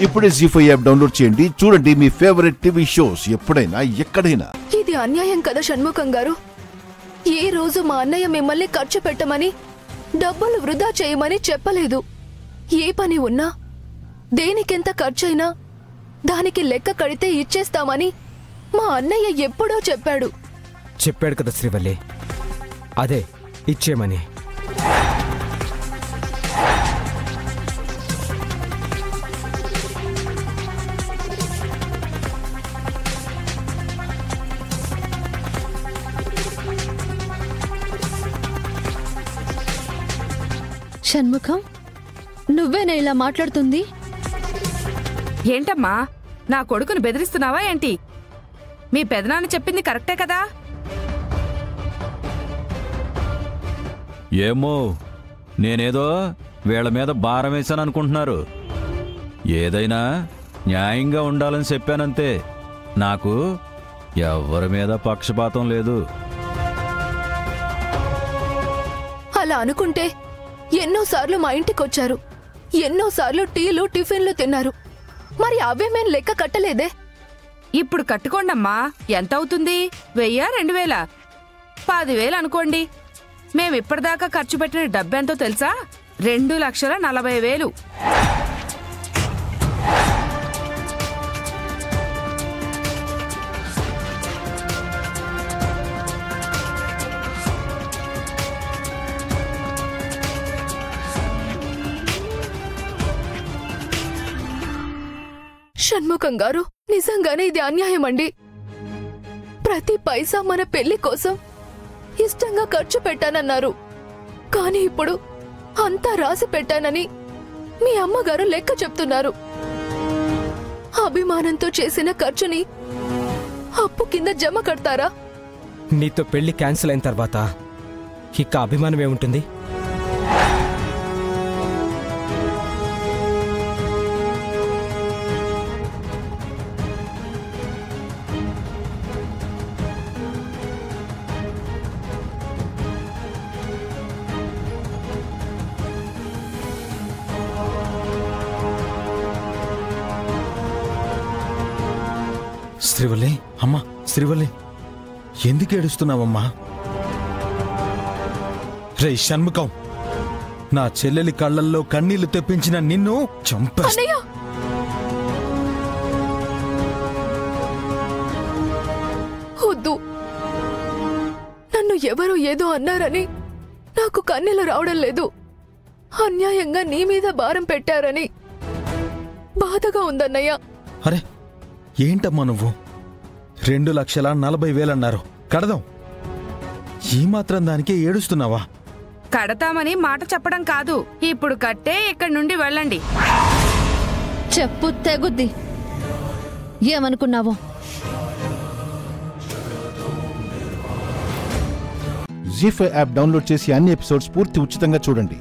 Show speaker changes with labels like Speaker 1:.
Speaker 1: ఇప్పుడే జీ5 app download చేయండి. చూడండి మీ ఫేవరెట్ టీవీ షోస్ ఎప్పుడైనా ఎక్కడైనా.
Speaker 2: ఇది అన్యాయం కదా షణ్ముఖం గారు. ఏ రోజు మా అన్నయ్య మిమ్మల్ని ఖర్చు పెట్టమని, డబ్బులు వృధా చేయమని చెప్పలేదు. ఏ పని ఉన్నా, దేనికెంత ఖర్చైనా దానికి లెక్క కడితే ఇచ్చేస్తామని మా అన్నయ్య ఎప్పుడో చెప్పాడు.
Speaker 3: చెప్పాడు కదా శ్రీవల్లి, అదే ఇచ్చేమని.
Speaker 4: షణ్ముఖం, నువ్వేనా ఇలా మాట్లాడుతుంది?
Speaker 5: ఏంటమ్మా, నా కొడుకును బెదిరిస్తున్నావా ఏంటి? మీ పెదనాన్న చెప్పింది కరెక్టే కదా?
Speaker 6: ఏమో, నేనేదో వీళ్ళ మీద భారం వేశాననుకుంటున్నారు. ఏదైనా న్యాయంగా ఉండాలని చెప్పానంతే. నాకు ఎవరి మీద పక్షపాతం లేదు.
Speaker 2: అలా అనుకుంటే ఎన్నోసార్లు మా ఇంటికొచ్చారు, ఎన్నోసార్లు టీలు టిఫిన్లు తిన్నారు. మరి అవేమేం లెక్క కట్టలేదే?
Speaker 5: ఇప్పుడు కట్టుకోండమ్మా. ఎంత అవుతుంది? 1000, 2000, 10,000 అనుకోండి. మేమిప్పటిదాకా ఖర్చు పెట్టిన డబ్బెంతో తెలుసా? 2,40,000.
Speaker 2: షణ్ముఖం గారు, నిజంగానే ఇది అన్యాయం అండి. ప్రతి పైసా మన పెళ్లి కోసం ఇష్టంగా ఖర్చు పెట్టానన్నారు. కానీ ఇప్పుడు అంతా రాసి పెట్టానని మీ అమ్మగారు లెక్క చెప్తున్నారు. అభిమానంతో చేసిన ఖర్చుని అప్పు కింద జమ కడతారా?
Speaker 3: నీతో పెళ్లి క్యాన్సిల్ అయిన తర్వాత ఇక అభిమానం ఏముంటుంది?
Speaker 7: శ్రీవల్లి, అమ్మా శ్రీవల్లి, ఎందుకు ఏడుస్తున్నావమ్మా? రే షణ్ముఖం, నా చెల్లెలి కళ్ళల్లో కన్నీళ్లు తెప్పించిన నిన్ను చంపేస్తా.
Speaker 2: వద్దు, నన్ను ఎవరో ఏదో అన్నారని నాకు కన్నీళ్లు రావడం లేదు. అన్యాయంగా నీ మీద భారం పెట్టారని బాధగా ఉందన్నయ్య.
Speaker 7: అరే ఏంటమ్మా నువ్వు? 2,40,000 అన్నారు. కడదాం. ఈ మాత్రం దానికే ఏడుస్తున్నావా?
Speaker 5: కడతామని మాట చెప్పడం కాదు, ఇప్పుడు కట్టే ఇక్కడి నుండి వెళ్ళండి.
Speaker 4: చెప్పు తెగుద్ది. ఏమనుకున్నావో?
Speaker 1: జీ5 యాప్ డౌన్లోడ్ చేసి అన్ని ఎపిసోడ్స్ పూర్తి ఉచితంగా చూడండి.